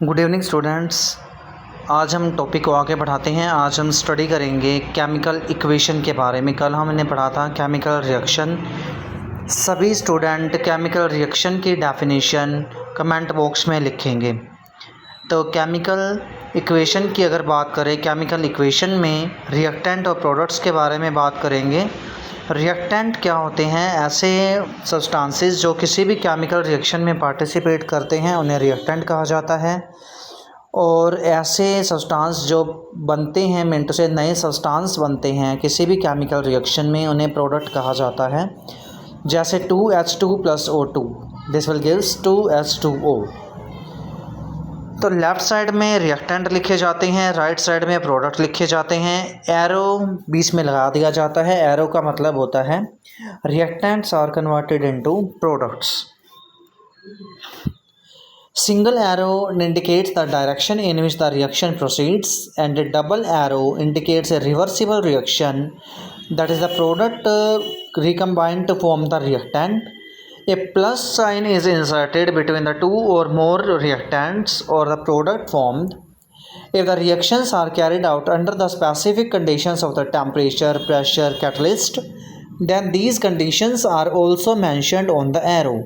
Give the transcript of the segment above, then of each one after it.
Good evening students. आज हम topic को आगे बढ़ाते हैं। आज हम स्टडी करेंगे केमिकल इक्वेशन के बारे में। कल हमने पढ़ा था केमिकल रिएक्शन। सभी स्टूडेंट केमिकल रिएक्शन की डेफिनेशन कमेंट बॉक्स में लिखेंगे। तो केमिकल इक्वेशन की अगर बात करें, केमिकल इक्वेशन में रिएक्टेंट और प्रोडक्ट्स के बारे में बात करेंगे। रिएक्टेंट क्या होते हैं? ऐसे सब्सटेंसेस जो किसी भी केमिकल रिएक्शन में पार्टिसिपेट करते हैं उन्हें रिएक्टेंट कहा जाता है। और ऐसे सब्सटेंस जो बनते हैं, मिनटों से नए सब्सटेंस बनते हैं किसी भी केमिकल रिएक्शन में, उन्हें प्रोडक्ट कहा जाता है। जैसे 2H2 + O2, this will gives 2H2O। तो लेफ़्ट साइड में रिएक्टेंट लिखे जाते हैं, राइट साइड में प्रोडक्ट लिखे जाते हैं। एरो बीच में लगा दिया जाता है। एरो का मतलब होता है reactants are converted into products. Single arrow indicates the direction in which the reaction proceeds and a double arrow indicates a reversible reaction, that is the product recombined to form the reactant. A plus sign is inserted between the two or more reactants or the product formed if the reactions are carried out under the specific conditions of the temperature, pressure, catalyst. Then these conditions are also mentioned on the arrow.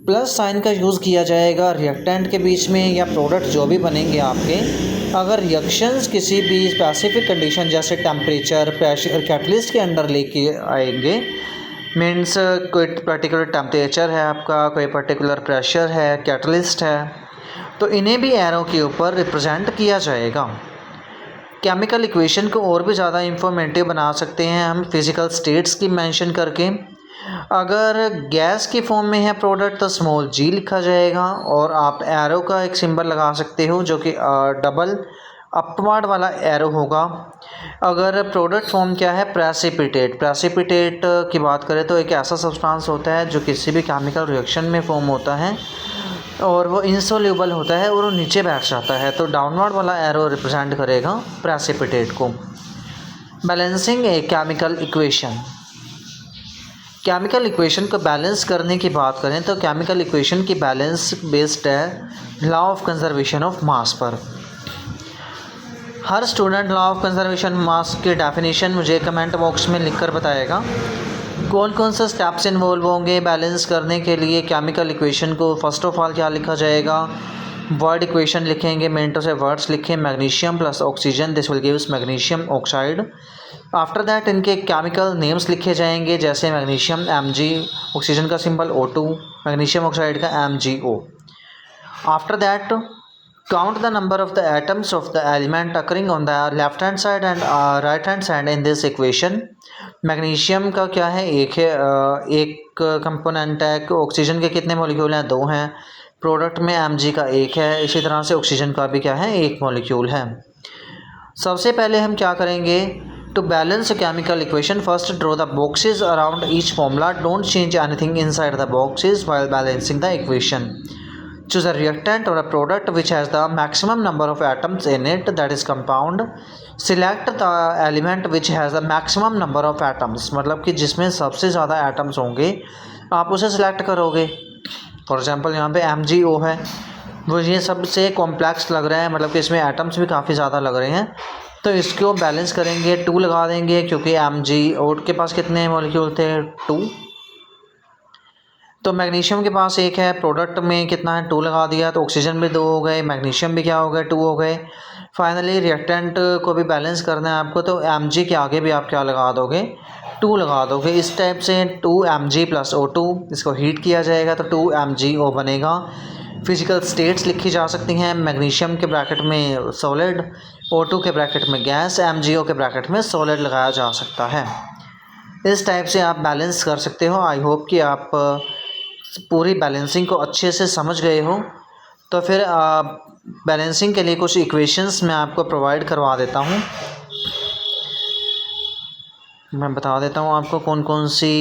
Plus sign का use किया जाएगा reactant के बीच में या product जो भी बनेंगे आपके, अगर रिएक्शंस किसी भी स्पेसिफिक कंडीशन जैसे टेम्परेचर, प्रेशर, कैटलिस्ट के अंडर लेके आएंगे। मीन्स कोई पर्टिकुलर टेम्परेचर है आपका, कोई पर्टिकुलर प्रेशर है, कैटलिस्ट है, तो इन्हें भी एरो के ऊपर रिप्रेजेंट किया जाएगा। केमिकल इक्वेशन को और भी ज़्यादा इंफॉर्मेटिव बना सकते हैं हम फिज़िकल स्टेट्स की मेंशन करके। अगर गैस की फॉर्म में है प्रोडक्ट तो स्मॉल g लिखा जाएगा, और आप एरो का एक सिंबल लगा सकते हो जो कि डबल अपवर्ड वाला एरो होगा। अगर प्रोडक्ट फॉर्म क्या है? प्रेसिपिटेट। प्रेसिपिटेट की बात करें तो एक ऐसा सब्सटेंस होता है जो किसी भी केमिकल रिएक्शन में फॉर्म होता है और वो इंसोल्यूबल होता है और वो नीचे बैठ जाता है, तो डाउनवर्ड वाला एरो रिप्रेजेंट करेगा प्रेसिपिटेट को। Balancing a chemical equation. Chemical equation को बैलेंस करने की बात करें तो केमिकल इक्वेशन की बैलेंस बेस्ड है law of conservation of mass पर। हर स्टूडेंट लॉ ऑफ कंजर्वेशन मास की डेफिनेशन मुझे कमेंट बॉक्स में लिखकर बताएगा। कौन कौन से स्टेप्स इन्वॉल्व होंगे बैलेंस करने के लिए केमिकल इक्वेशन को। फर्स्ट ऑफ ऑल क्या लिखा जाएगा? वर्ड इक्वेशन लिखेंगे, मिनटों से वर्ड्स लिखें। Magnesium + oxygen, this will gives magnesium oxide. After that इनके केमिकल नेम्स लिखे जाएंगे, जैसे मैग्नीशियम Mg, ऑक्सीजन का सिंबल O2, मैग्नीशियम ऑक्साइड का MgO। After that count the number of the atoms of the element occurring on the left hand side and right hand side in this equation. Magnesium का क्या है? एक है, एक component है। Oxygen के कितने मॉलिक्यूल हैं? 2 हैं। प्रोडक्ट में Mg का 1 है। इसी तरह से ऑक्सीजन का भी क्या है? 1 मॉलिक्यूल है। सबसे पहले हम क्या करेंगे? To balance a chemical equation, first draw the boxes around each formula. Don't change anything inside the boxes while balancing the equation. Choose a reactant or a product which has the maximum number of atoms in it, that is compound. Select the element which has the maximum number of atoms, मतलब कि जिसमें सबसे ज़्यादा atoms होंगे आप उसे select करोगे। For example यहाँ पे MgO है, वो ये सबसे कॉम्प्लेक्स लग रहा है, मतलब कि इसमें एटम्स भी काफ़ी ज़्यादा लग रहे हैं, तो इसको बैलेंस करेंगे। 2 लगा देंगे क्योंकि MgO के पास कितने मॉलिक्यूल थे? 2। तो मैग्नीशियम के पास 1 है, प्रोडक्ट में कितना है? 2 लगा दिया, तो ऑक्सीजन भी 2 हो गए, मैग्नीशियम भी क्या हो गए? 2 हो गए। फाइनली रिएक्टेंट को भी बैलेंस करना है आपको, तो Mg के आगे भी आप क्या लगा दोगे? 2 लगा दोगे। इस टाइप से 2Mg + O2, इसको हीट किया जाएगा तो 2MgO बनेगा। फिजिकल स्टेट्स लिखी जा सकती हैं, मैग्नीशियम के ब्रैकेट में सॉलिड, O2 के ब्रैकेट में गैस, MgO के ब्रैकेट में सॉलिड लगाया जा सकता है। इस टाइप से आप बैलेंस कर सकते हो। आई होप कि आप पूरी बैलेंसिंग को अच्छे से समझ गए हो। तो फिर बैलेंसिंग के लिए कुछ इक्वेशंस मैं आपको प्रोवाइड करवा देता हूँ। मैं बता देता हूँ आपको कौन कौन सी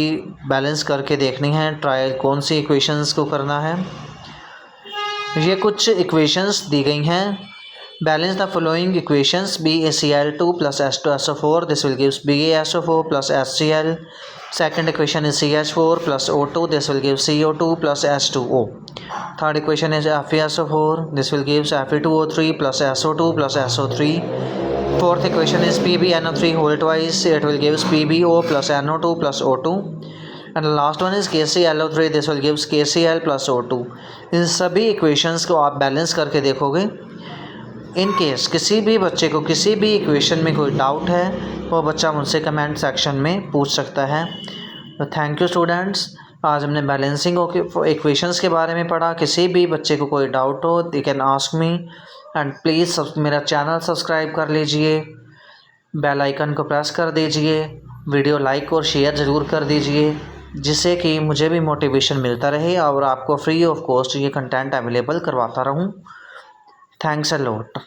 बैलेंस करके देखनी है, ट्राई कौन सी इक्वेशंस को करना है। ये कुछ इक्वेशंस दी गई हैं। Balance the following equations: BaCl2 + H2SO4, this will gives BaSO4 + HCl। Second equation is CH4 plus O2. This will give CO2 plus H2O. Third equation is FeSO4. This will give Fe2O3 plus SO2 plus SO3. Fourth equation is PbNO3 whole twice. It will give PbO plus NO2 plus O2. And the last one is KClO3. This will give KCl plus O2. इन सभी equations को आप balance करके देखोगे। In case किसी भी बच्चे को किसी भी इक्वेशन में कोई डाउट है वो बच्चा मुझसे कमेंट सेक्शन में पूछ सकता है। तो थैंक यू स्टूडेंट्स, आज हमने बैलेंसिंग इक्वेशंस के बारे में पढ़ा। किसी भी बच्चे को कोई डाउट हो they can ask me, and please मेरा चैनल सब्सक्राइब कर लीजिए, बेल आइकन को प्रेस कर दीजिए, वीडियो लाइक और शेयर ज़रूर कर दीजिए, जिससे कि मुझे भी मोटिवेशन मिलता रहे और आपको फ्री ऑफ कॉस्ट ये कंटेंट अवेलेबल करवाता रहूँ। Thanks a lot.